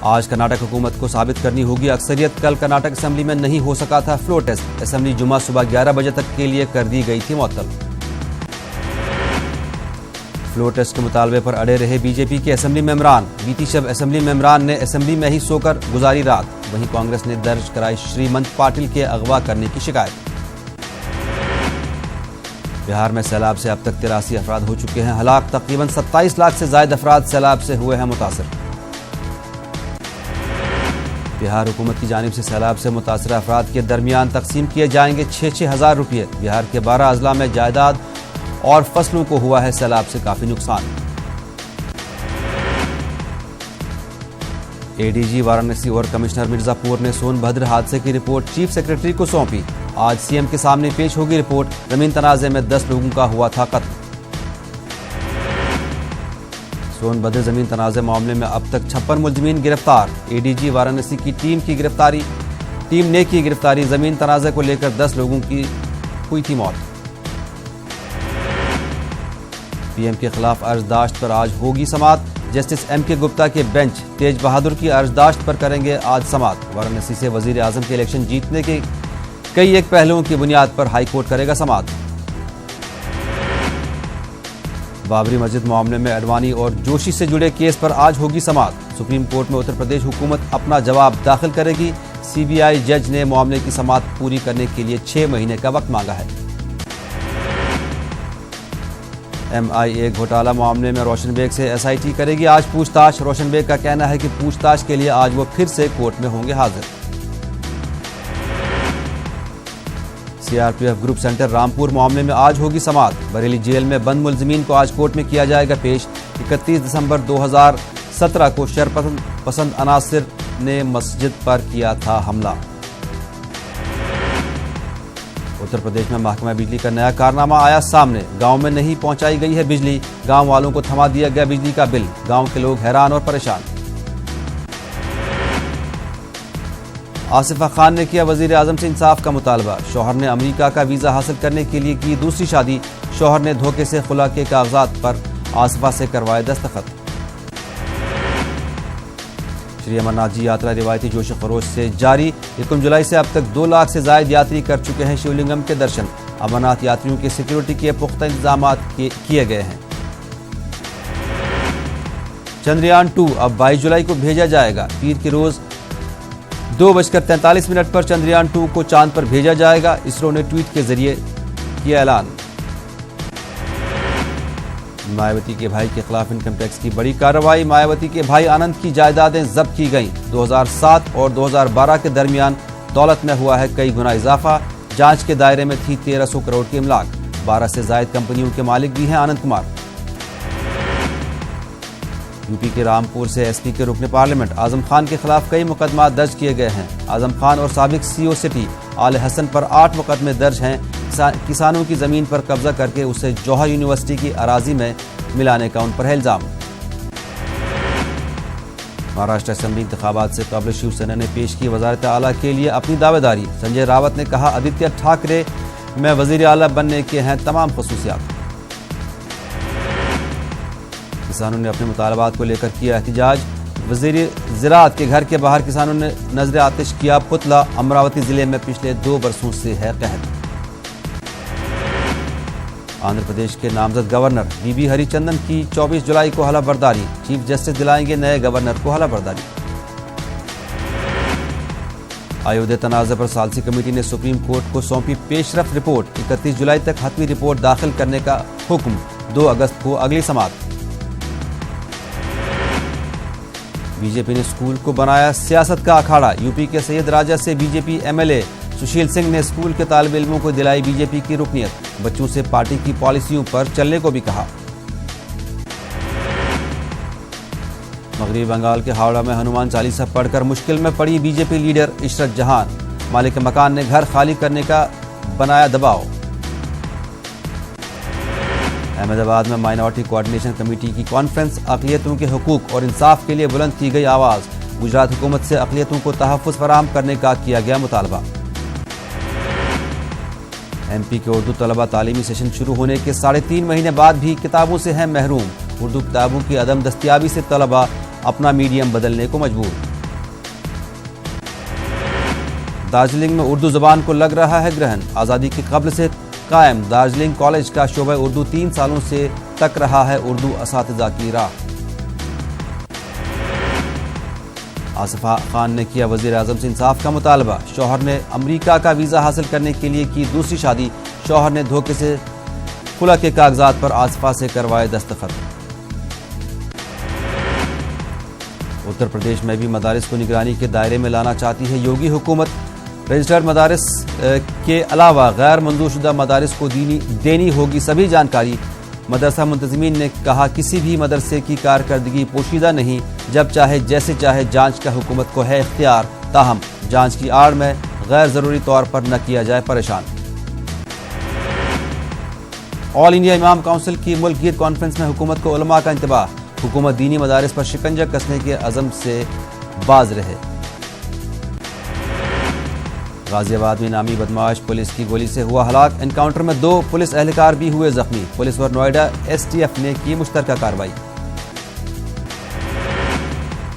آج کرناٹک حکومت کو ثابت کرنی ہوگی اکثریت. کل کرناٹک اسمبلی میں نہیں ہو سکا تھا فلور ٹیسٹ. اسمبلی جمعہ صبح 11 بجے تک کے لیے کر دی گئی تھی معطل. فلور ٹیسٹ کے مطالبے پر اڑے رہے بی جے پی کے اسمبلی ممبران. بیتی شب اسمبلی ممبران نے اسمبلی میں ہی سو کر گزاری رات. وہیں کانگریس نے درج کرائی شریمنت پاٹل کے اغوا کرنے کی شکایت. بہار میں سیلاب سے اب تک 83 افراد ہو چکے ہیں ہلاک. تقریباً 27 لاکھ سے زائد افراد سیلاب سے ہوئے ہیں متاثر. بہار حکومت کی جانب سے سیلاب سے متاثرہ افراد کے درمیان تقسیم کیے جائیں گے 6-6 ہزار روپے. بہار کے 12 اضلاع میں جائیداد اور فصلوں کو ہوا ہے سیلاب سے کافی نقصان. اے ڈی جی وارانسی اور کمشنر مرزا پور نے سون بھدر حادثے کی رپورٹ چیف سیکرٹری کو سونپی. آج سی ایم کے سامنے پیش ہوگی رپورٹ. زمین تنازع میں 10 لوگوں کا ہوا تھا قتل. سون بھدر زمین تنازع معاملے میں اب تک 56 ملزمین گرفتار. اے ڈی جی وارانسی کی ٹیم نے کی گرفتاری. زمین تنازع کو لے کر 10 لوگوں کی ہوئی تھی موت. پی ایم کے خلاف عرضداشت پر آج ہوگی سماعت. جسٹس ایم کے گپتا کے بینچ تیج بہادر کی عرضداشت پر کریں گے آج سماعت. وارانسی سے وزیر اعظم کے الیکشن جیتنے کے کئی ایک پہلوؤں کی بنیاد پر ہائی کورٹ کرے گا سماعت. بابری مسجد معاملے میں اڈوانی اور جوشی سے جڑے کیس پر آج ہوگی سماعت. سپریم کورٹ میں اتر پردیش حکومت اپنا جواب داخل کرے گی. سی بی آئی جج نے معاملے کی سماعت پوری کرنے کے لیے 6 مہینے کا وقت مانگا ہے. ایم آئی اے گھوٹالہ معاملے میں روشن بیگ سے ایس آئی ٹی کرے گی آج پوچھ تاچھ. روشن بیگ کا کہنا ہے کہ پوچھ تاچھ کے لیے آج وہ پھر سے کورٹ میں ہوں گے حاضر. C R P F group centre Rampur معاملے میں آج ہوگی سماعت. بریلی جیل میں بند ملزمین کو آج کورٹ میں کیا جائے گا پیش. 31 دسمبر 2017 کو شر پسند عناصر نے مسجد پر کیا تھا حملہ. اتر پردیش میں محکمہ بجلی کا نیا کارنامہ آیا سامنے. گاؤں میں نہیں پہنچائی گئی ہے بجلی. گاؤں والوں کو تھما دیا گیا بجلی کا بل. گاؤں کے لوگ حیران اور پریشان. آصفہ خان نے کیا وزیر اعظم سے انصاف کا مطالبہ. شوہر نے امریکہ کا ویزا حاصل کرنے کے لیے کی دوسری شادی. شوہر نے دھوکے سے خلا کے کاغذات پر آصفہ سے کروائے دستخط. شری امرناتھ جی یاترا روایتی جوش و خروش سے جاری. 1 جولائی سے اب تک 2 لاکھ سے زائد یاتری کر چکے ہیں شیولنگم کے درشن. امرناتھ یاتریوں کی سیکیورٹی کے پختہ انتظامات کیے گئے ہیں. چندریان 2 اب 22 جولائی کو بھیجا جائے گا. پیر کے روز 2:43 پر چندریان 2 کو چاند پر بھیجا جائے گا. اسرو نے ٹویٹ کے ذریعے کیا اعلان. مایاوتی کے بھائی کے خلاف انکم ٹیکس کی بڑی کارروائی. مایاوتی کے بھائی آنند کی جائیدادیں ضبط کی گئیں. 2007 اور 2012 کے درمیان دولت میں ہوا ہے کئی گنا اضافہ. جانچ کے دائرے میں تھی 1300 کروڑ کی املاک. 12 سے زائد کمپنیوں کے مالک بھی ہیں آنند کمار. یو پی کے رامپور سے ایس پی کے رکن پارلیمنٹ اعظم خان کے خلاف کئی مقدمات درج کیے گئے ہیں. اعظم خان اور سابق سی او سٹی آل حسن پر 8 مقدمے درج ہیں. کسانوں کی زمین پر قبضہ کر کے اسے جوہر یونیورسٹی کی اراضی میں ملانے کا ان پر ہے الزام. مہاراشٹر اسمبلی انتخابات سے قبل شیو سینا نے پیش کی وزارت اعلیٰ کے لیے اپنی دعوے داری. سنجے راوت نے کہا آدتیہ ٹھاکرے میں وزیر اعلیٰ بننے کے ہیں تمام خصوصیات. کسانوں نے اپنے مطالبات کو لے کر کیا احتجاج. وزیر زراعت کے گھر کے باہر کسانوں نے نذر آتش کیا پتلا. امراوتی ضلع میں پچھلے 2 برسوں سے ہے قحط. آندھرا پردیش کے نامزد گورنر بی بی ہری چندن کی 24 جولائی کو حلف برداری. چیف جسٹس دلائیں گے نئے گورنر کو حلف برداری. ایودھیا تنازع پر ثالثی کمیٹی نے سپریم کورٹ کو سونپی پیش رفت رپورٹ. 31 جولائی تک حتمی رپورٹ داخل کرنے کا حکم. 2 اگست کو اگلی سماعت. بی جے پی نے اسکول کو بنایا سیاست کا اکھاڑا. یو پی کے سید راجہ سے B J P M L A Sushil Singh نے اسکول کے طالب علموں کو دلائی بی جے پی کی رکنیت. بچوں سے پارٹی کی پالیسیوں پر چلنے کو بھی کہا. مغربی بنگال کے ہاوڑہ میں ہنومان چالیسا پڑھ کر مشکل میں پڑی بی جے پی لیڈر عشرت جہان. مالک مکان نے گھر خالی کرنے کا بنایا دباؤ. احمد آباد میں مائنورٹی کوآرڈینیشن کمیٹی کی کانفرنس. اقلیتوں کے حقوق اور انصاف کے لیے بلند کی گئی آواز. گجرات حکومت سے اقلیتوں کو تحفظ فراہم کرنے کا کیا گیا مطالبہ. ایم پی کے اردو طلبہ تعلیمی سیشن شروع ہونے کے 3.5 مہینے بعد بھی کتابوں سے ہیں محروم. اردو کتابوں کی عدم دستیابی سے طلبہ اپنا میڈیم بدلنے کو مجبور. دارجلنگ میں اردو زبان کو لگ رہا ہے گرہن، آزادی کے قبل سے قائم دارجلنگ کالج کا شعبہ اردو 3 سالوں سے تک رہا ہے اردو اساتذہ کی راہ۔ آصف خان نے کیا وزیر اعظم سے انصاف کا مطالبہ، شوہر نے امریکہ کا ویزا حاصل کرنے کے لیے کی دوسری شادی، شوہر نے دھوکے سے خلا کے کاغذات پر آصفہ سے کروائے دستخط۔ اتر پردیش میں بھی مدارس کو نگرانی کے دائرے میں لانا چاہتی ہے یوگی حکومت، رجسٹرڈ مدارس کے علاوہ غیر منظور شدہ مدارس کو دینی ہوگی سبھی جانکاری۔ مدرسہ منتظمین نے کہا کسی بھی مدرسے کی کارکردگی پوشیدہ نہیں، جب چاہے جیسے چاہے جانچ کا حکومت کو ہے اختیار، تاہم جانچ کی آڑ میں غیر ضروری طور پر نہ کیا جائے پریشان۔ آل انڈیا امام کونسل کی ملک گیر کانفرنس میں حکومت کو علماء کا انتباہ، حکومت دینی مدارس پر شکنجہ کسنے کے عزم سے باز رہے۔ غازی آباد میں نامی بدمعاش پولیس کی گولی سے ہوا ہلاک، انکاؤنٹر میں 2 پولیس اہلکار بھی ہوئے زخمی، پولیس اور نوئیڈا ایس ٹی ایف نے کی مشترکہ کارروائی۔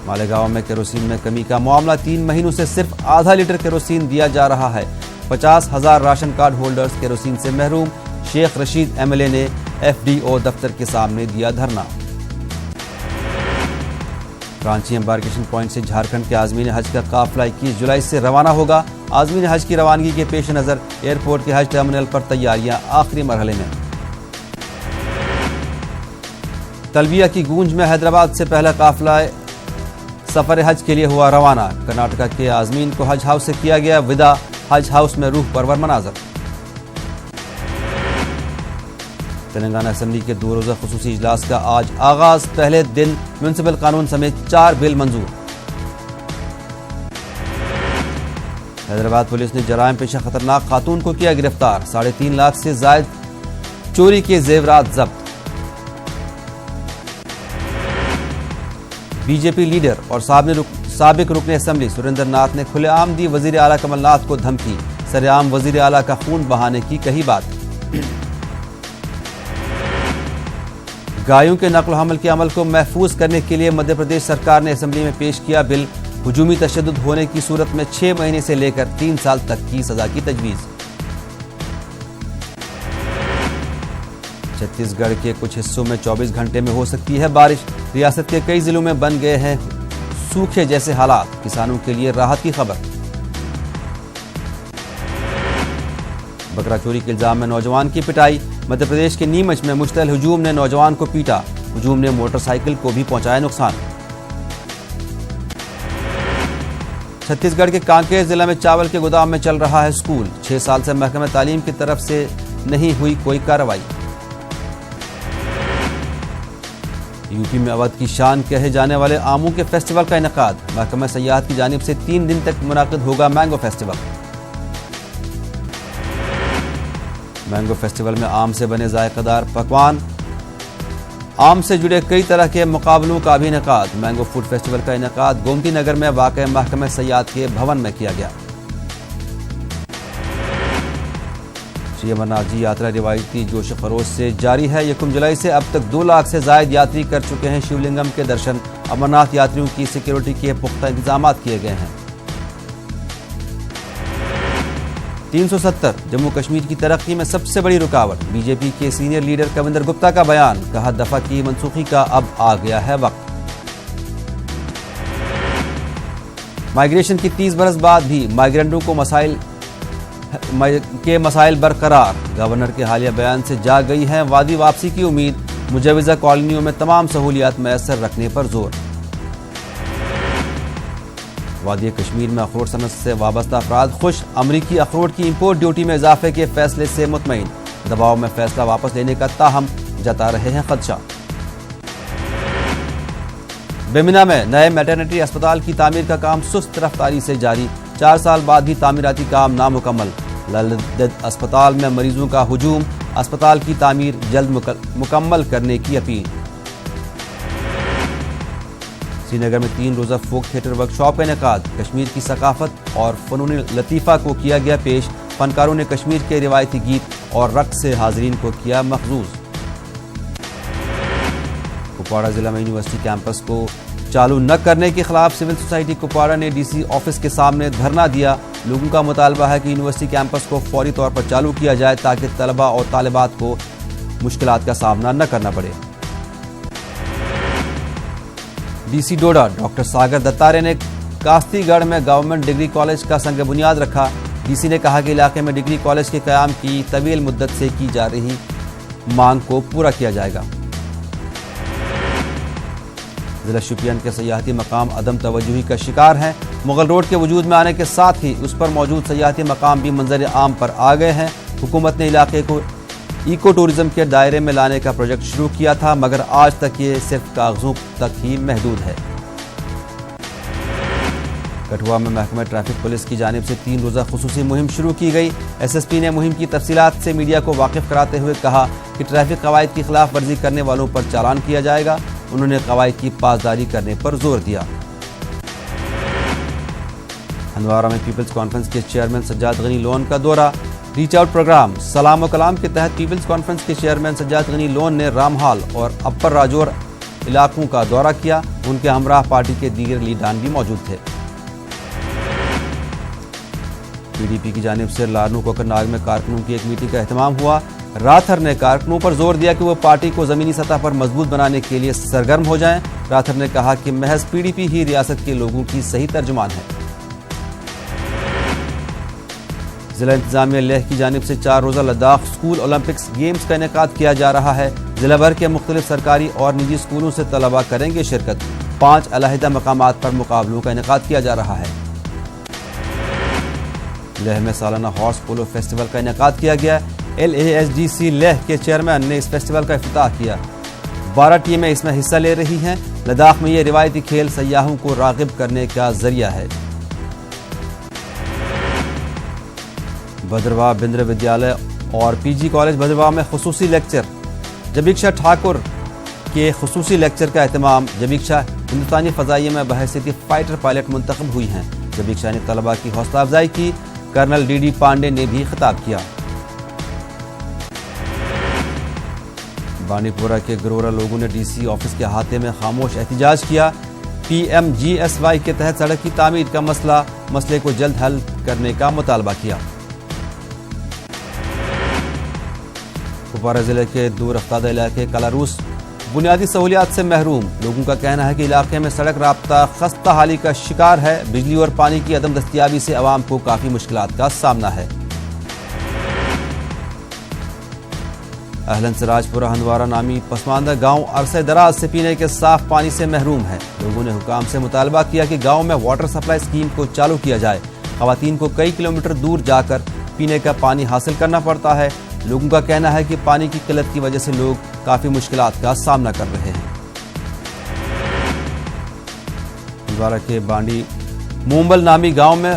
مالیگاؤں میں کیروسین میں کمی کا معاملہ، 3 مہینوں سے صرف آدھا لیٹر کیروسین دیا جا رہا ہے، 50,000 راشن کارڈ ہولڈرز کیروسین سے محروم، شیخ رشید ایم ایل اے نے ایف ڈی او دفتر کے سامنے دیا دھرنا۔ رانچی امبارکیشن پوائنٹ سے جھارکھنڈ کے عازمین حج کا قافلہ 21 جولائی سے روانہ ہوگا، عازمین حج کی روانگی کے پیش نظر ایئرپورٹ کے حج ٹرمینل پر تیاریاں آخری مرحلے میں۔ تلبیہ کی گونج میں حیدرآباد سے پہلا قافلہ سفر حج کے لیے ہوا روانہ، کرناٹکا کے عازمین کو حج ہاؤس سے کیا گیا وداع، حج ہاؤس میں روح پرور مناظر۔ تلنگانہ اسمبلی کے 2 روزہ خصوصی اجلاس کا آج آغاز، پہلے دن میونسپل قانون سمیت 4 بل منظور۔ حیدرآباد پولیس نے جرائم پیشہ خطرناک خاتون کو کیا گرفتار، 3.5 لاکھ سے زائد چوری کے زیورات ضبط۔ بی جے پی لیڈر اور سابق رکن اسمبلی سریندر ناتھ نے کھلے عام دی وزیر اعلیٰ کمل ناتھ کو دھمکی، سرعام وزیر اعلیٰ کا خون بہانے کی کہی بات۔ گایوں کے نقل و حمل کے عمل کو محفوظ کرنے کے لیے مدھیہ پردیش سرکار نے اسمبلی میں پیش کیا بل، ہجومی تشدد ہونے کی صورت میں 6 مہینے سے لے کر 3 سال تک کی سزا کی تجویز۔ چھتیس گڑھ کے کچھ حصوں میں 24 گھنٹے میں ہو سکتی ہے بارش، ریاست کے کئی ضلعوں میں بن گئے ہیں سوکھے جیسے حالات، کسانوں کے لیے راحت کی خبر۔ بکرا چوری کے الزام میں نوجوان کی پٹائی، مدھیہ پردیش کے نیمچ میں مشتعل ہجوم نے نوجوان کو پیٹا، ہجوم نے موٹر سائیکل کو بھی پہنچایا نقصان۔ چھتیس گڑھ کے کانکیر ضلع میں چاول کے گودام میں چل رہا ہے سکول، 6 سال سے محکمہ تعلیم کی طرف سے نہیں ہوئی کوئی کارروائی۔ یو پی میں اودھ کی شان کہے جانے والے آموں کے فیسٹیول کا انعقاد، محکمہ سیاحت کی جانب سے 3 دن تک منعقد ہوگا مینگو فیسٹیول۔ مینگو فیسٹیول میں آم سے بنے ذائقہ دار پکوان، آم سے جڑے کئی طرح کے مقابلوں کا بھی انعقاد، مینگو فوڈ فیسٹیول کا انعقاد گومتی نگر میں واقع محکمہ سیاحت کے بھون میں کیا گیا۔ شری امرناتھ جی یاترا روایتی جوش و خروش سے جاری ہے، 1 جولائی سے اب تک 2 لاکھ سے زائد یاتری کر چکے ہیں شیو لنگم کے درشن، امرناتھ یاتریوں کی سیکیورٹی کے پختہ انتظامات کیے گئے ہیں۔ 370 جموں کشمیر کی ترقی میں سب سے بڑی رکاوٹ، بی جے پی کے سینئر لیڈر کویندر گپتا کا بیان، کہا دفعہ کی منسوخی کا اب آ گیا ہے وقت۔ مائیگریشن کی 30 برس بعد بھی مائیگرنٹوں کو مسائل برقرار، گورنر کے حالیہ بیان سے جاگ گئی ہے وادی واپسی کی امید، مجوزہ کالونیوں میں تمام سہولیات میسر رکھنے پر زور۔ وادی کشمیر میں اخروٹ صنعت سے وابستہ افراد خوش، امریکی اخروٹ کی امپورٹ ڈیوٹی میں اضافے کے فیصلے سے مطمئن، دباؤ میں فیصلہ واپس لینے کا تاہم جتا رہے ہیں خدشہ۔ بیمنا میں نئے میٹرنٹی اسپتال کی تعمیر کا کام سست رفتاری سے جاری، 4 سال بعد بھی تعمیراتی کام نامکمل، للدید اسپتال میں مریضوں کا ہجوم، اسپتال کی تعمیر جلد مکمل کرنے کی اپیل۔ سری نگر میں 3 روزہ فوک تھیٹر ورکشاپ کا انعقاد، کشمیر کی ثقافت اور فنون لطیفہ کو کیا گیا پیش، فنکاروں نے کشمیر کے روایتی گیت اور رقص سے حاضرین کو کیا محظوظ۔ کپواڑہ ضلع میں یونیورسٹی کیمپس کو چالو نہ کرنے کے خلاف سول سوسائٹی کپواڑہ نے ڈی سی آفس کے سامنے دھرنا دیا، لوگوں کا مطالبہ ہے کہ یونیورسٹی کیمپس کو فوری طور پر چالو کیا جائے تاکہ طلبہ اور طالبات کو مشکلات کا سامنا نہ کرنا پڑے۔ ڈی سی ڈوڈا ڈاکٹر ساگر دتارے نے کاستی گڑھ میں گورنمنٹ ڈگری کالج کا سنگ بنیاد رکھا۔ ڈی سی نے کہا کہ علاقے میں ڈگری کالج کے قیام کی طویل مدت سے کی جا رہی مانگ کو پورا کیا جائے گا۔ ضلع شوپین کے سیاحتی مقام عدم توجہی کا شکار ہیں۔ مغل روڈ کے وجود میں آنے کے ساتھ ہی اس پر موجود سیاحتی مقام بھی منظر عام پر آ گئے ہیں۔ حکومت نے علاقے کو ایکو ٹورزم کے دائرے میں لانے کا پروجیکٹ شروع کیا تھا، مگر آج تک یہ صرف کاغذوں تک ہی محدود ہے۔ کٹھوعہ میں محکمہ ٹریفک پولیس کی جانب سے 3 روزہ خصوصی مہم شروع کی گئی۔ ایس ایس پی نے مہم کی تفصیلات سے میڈیا کو واقف کراتے ہوئے کہا کہ ٹریفک قواعد کی خلاف ورزی کرنے والوں پر چالان کیا جائے گا۔ انہوں نے قواعد کی پاسداری کرنے پر زور دیا۔ ہندوارہ میں پیپلز کانفرنس کے چیئرمین سجاد غنی لون کا دورہ۔ ریچ آؤٹ پروگرام سلام و کلام کے تحت پیپلز کانفرنس کے چیئرمین سجاد غنی لون نے رام ہال اور اپر راجور علاقوں کا دورہ کیا۔ ان کے ہمراہ پارٹی کے دیگر لیڈران بھی موجود تھے۔ پی ڈی پی کی جانب سے لارنو کوکرناگ میں کارکنوں کی ایک میٹنگ کا اہتمام ہوا۔ راتھر نے کارکنوں پر زور دیا کہ وہ پارٹی کو زمینی سطح پر مضبوط بنانے کے لیے سرگرم ہو جائیں۔ راتھر نے کہا کہ محض پی ڈی پی ہی ریاست کے لوگوں کی صحیح ترجمان ہے۔ ضلع انتظامیہ لیہ کی جانب سے 4 روزہ لداخ اسکول اولمپکس گیمز کا انعقاد کیا جا رہا ہے۔ ضلع بھر کے مختلف سرکاری اور نجی اسکولوں سے طلباء کریں گے شرکت۔ 5 علیحدہ مقامات پر مقابلوں کا انعقاد کیا جا رہا ہے۔ لیہ میں سالانہ ہارس پولو فیسٹیول کا انعقاد کیا گیا۔ LASDC لیہ کے چیئرمین نے اس فیسٹیول کا افتتاح کیا۔ 12 ٹیمیں اس میں حصہ لے رہی ہیں۔ لداخ میں یہ روایتی کھیل سیاحوں کو راغب کرنے کا ذریعہ ہے۔ بھدرواہ بندر ودیالیہ اور پی جی کالج بھدرواہ میں خصوصی لیکچر۔ جبیکشا ٹھاکر کے خصوصی لیکچر کا اہتمام۔ جبیکشا ہندوستانی فضائیہ میں بحیثیت فائٹر پائلٹ منتخب ہوئی ہیں۔ جبیکشا نے طلباء کی حوصلہ افزائی کی۔ کرنل DD پانڈے نے بھی خطاب کیا۔ بانڈی پورہ کے گرورا لوگوں نے DC آفس کے احاطے میں خاموش احتجاج کیا۔ PMGSY کے تحت سڑک کی تعمیر کا مسئلے کو جلد حل کرنے کا مطالبہ کیا۔ کپوارہ ضلع کے دور افتادہ علاقے کلاروس بنیادی سہولیات سے محروم۔ لوگوں کا کہنا ہے کہ علاقے میں سڑک رابطہ خستہ حالی کا شکار ہے۔ بجلی اور پانی کی عدم دستیابی سے عوام کو کافی مشکلات کا سامنا ہے۔ اہلن سراج پورہ ہندوارہ نامی پسماندہ گاؤں عرصہ دراز سے پینے کے صاف پانی سے محروم ہے۔ لوگوں نے حکام سے مطالبہ کیا کہ گاؤں میں واٹر سپلائی اسکیم کو چالو کیا جائے۔ خواتین کو کئی کلومیٹر دور جا کر پینے کا پانی حاصل کرنا پڑتا ہے۔ لوگوں کا کہنا ہے کہ پانی کی قلت کی وجہ سے لوگ کافی مشکلات کا سامنا کر رہے ہیں۔ ہندوارہ کے بانڈی مومبل نامی گاؤں میں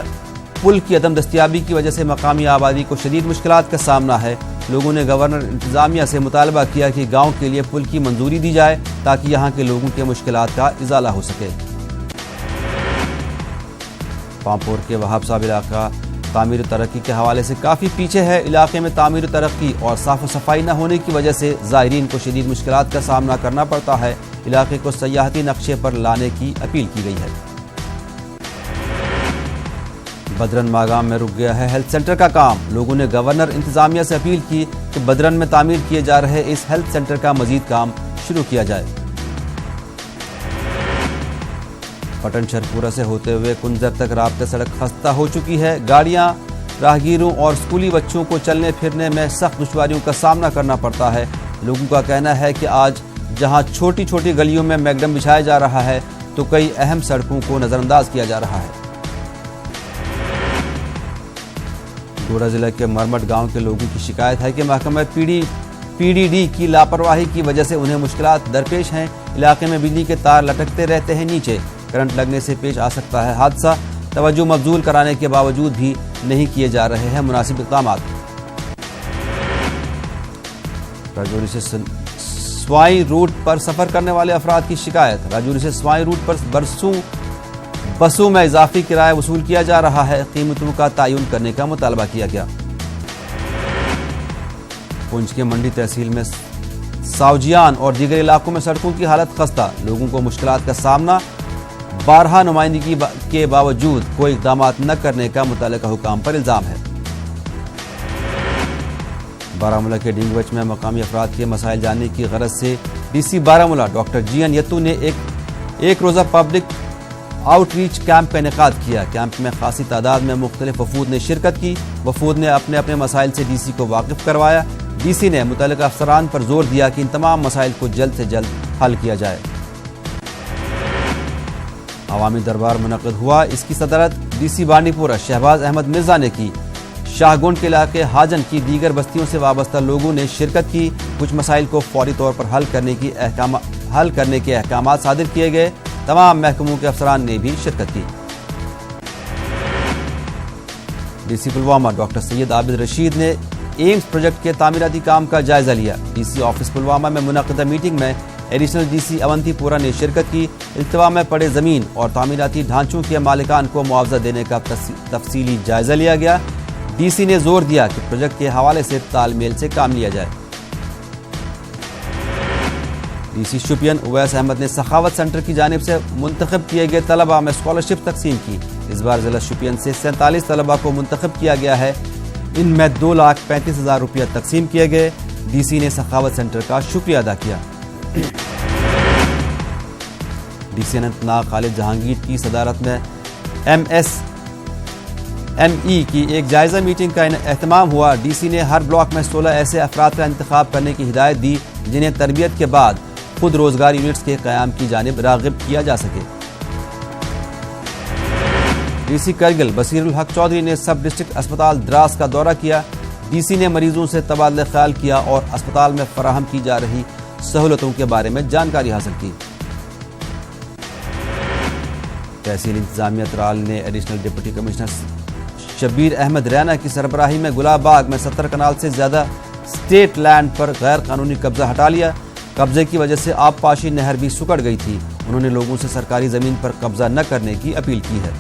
پل کی عدم دستیابی کی وجہ سے مقامی آبادی کو شدید مشکلات کا سامنا ہے۔ لوگوں نے گورنر انتظامیہ سے مطالبہ کیا کہ گاؤں کے لیے پل کی منظوری دی جائے تاکہ یہاں کے لوگوں کے مشکلات کا ازالہ ہو سکے۔ پامپور کے وہاب صاحب علاقہ تعمیر و ترقی کے حوالے سے کافی پیچھے ہے۔ علاقے میں تعمیر و ترقی اور صاف و صفائی نہ ہونے کی وجہ سے زائرین کو شدید مشکلات کا سامنا کرنا پڑتا ہے۔ علاقے کو سیاحتی نقشے پر لانے کی اپیل کی گئی ہے۔ بدرن ماگام میں رک گیا ہے ہیلتھ سینٹر کا کام۔ لوگوں نے گورنر انتظامیہ سے اپیل کی کہ بدرن میں تعمیر کیے جا رہے اس ہیلتھ سینٹر کا مزید کام شروع کیا جائے۔ پٹن شہرپورہ سے ہوتے ہوئے کنزر تک رابطہ سڑک خستہ ہو چکی ہے۔ گاڑیاں راہگیروں اور اسکولی بچوں کو چلنے پھرنے میں سخت دشواریوں کا سامنا کرنا پڑتا ہے۔ لوگوں کا کہنا ہے کہ آج جہاں چھوٹی چھوٹی گلیوں میں میگڈم بچھایا جا رہا ہے تو کئی اہم سڑکوں کو نظر انداز کیا جا رہا ہے۔ ڈوڈا ضلع کے مرمٹ گاؤں کے لوگوں کی شکایت ہے کہ محکمہ PDD کی لاپرواہی کی وجہ سے انہیں مشکلات درپیش ہیں۔ علاقے میں بجلی کے تار لٹکتے رہتے ہیں نیچے، کرنٹ لگنے سے پیش آ سکتا ہے حادثہ۔ توجہ مبذول کرانے کے باوجود بھی نہیں کیے جا رہے ہیں مناسب اقدامات۔ راجوری سے سوائی روٹ پر سفر کرنے والے افراد کی شکایت۔ راجوری سے سوائی روٹ پر بسوں میں اضافی کرایہ وصول کیا جا رہا ہے۔ قیمتوں کا تعین کرنے کا مطالبہ کیا گیا۔ پونچھ کے منڈی تحصیل میں ساوجیان اور دیگر علاقوں میں سڑکوں کی حالت خستہ، لوگوں کو مشکلات کا سامنا۔ 12 نمائندگی کے باوجود کوئی اقدامات نہ کرنے کا متعلقہ حکام پر الزام ہے۔ بارہمولہ کے ڈینگوچ میں مقامی افراد کے مسائل جاننے کی غرض سے ڈی سی بارہمولہ ڈاکٹر جی این یتو نے ایک روزہ پبلک آؤٹ ریچ کیمپ کا انعقاد کیا۔ کیمپ میں خاصی تعداد میں مختلف وفود نے شرکت کی۔ وفود نے اپنے اپنے مسائل سے ڈی سی کو واقف کروایا۔ ڈی سی نے متعلقہ افسران پر زور دیا کہ ان تمام مسائل کو جلد سے جلد حل کیا جائے۔ عوامی دربار منعقد ہوا۔ اس کی صدارت ڈی سی بانڈی پورہ شہباز احمد مرزا نے کی۔ شاہ گنڈ کے علاقے حاجن کی دیگر بستیوں سے وابستہ لوگوں نے شرکت کی۔ کچھ مسائل کو فوری طور پر حل کرنے کے احکامات صادر کیے گئے۔ تمام محکموں کے افسران نے بھی شرکت کی۔ ڈی سی پلوامہ ڈاکٹر سید عابد رشید نے ایمز پروجیکٹ کے تعمیراتی کام کا جائزہ لیا۔ ڈی سی آفس پلوامہ میں منعقدہ میٹنگ میں ایڈیشنل ڈی سی اونتی پورہ نے شرکت کی۔ التوا میں پڑے زمین اور تعمیراتی ڈھانچوں کے مالکان کو معاوضہ دینے کا تفصیلی جائزہ لیا گیا۔ ڈی سی نے زور دیا کہ پروجیکٹ کے حوالے سے تال میل سے کام لیا جائے۔ ڈی سی شوپین اویس احمد نے سخاوت سینٹر کی جانب سے منتخب کیے گئے طلباء میں اسکالرشپ تقسیم کی۔ اس بار ضلع شوپین سے 47 طلباء کو منتخب کیا گیا ہے۔ ان میں 2,35,000 روپیہ تقسیم کیے گئے۔ ڈی سی نے سخاوت سینٹر کا شکریہ ادا کیا۔ ڈی سی اننت ناگ خالد جہانگیر کی صدارت میں ایم ایس ایم ای کی ایک جائزہ میٹنگ کا اہتمام ہوا۔ ڈی سی نے ہر بلاک میں 16 ایسے افراد کا انتخاب کرنے کی ہدایت دی جنہیں تربیت کے بعد خود روزگار یونٹس کے قیام کی جانب راغب کیا جا سکے۔ ڈی سی کرگل بصیر الحق چودھری نے سب ڈسٹرکٹ اسپتال دراس کا دورہ کیا۔ ڈی سی نے مریضوں سے تبادلہ خیال کیا اور اسپتال میں فراہم کی جا رہی سہولتوں کے بارے میں جانکاری حاصل کی۔ تحصیل انتظامیہ ترال نے additional deputy commissioner Shabir Ahmad Raina کی سربراہی میں گلاب باغ میں 70 کنال سے زیادہ اسٹیٹ لینڈ پر غیر قانونی قبضہ ہٹا لیا۔ قبضے کی وجہ سے آب پاشی نہر بھی سکڑ گئی تھی۔ انہوں نے لوگوں سے سرکاری زمین پر قبضہ نہ کرنے کی اپیل کی ہے۔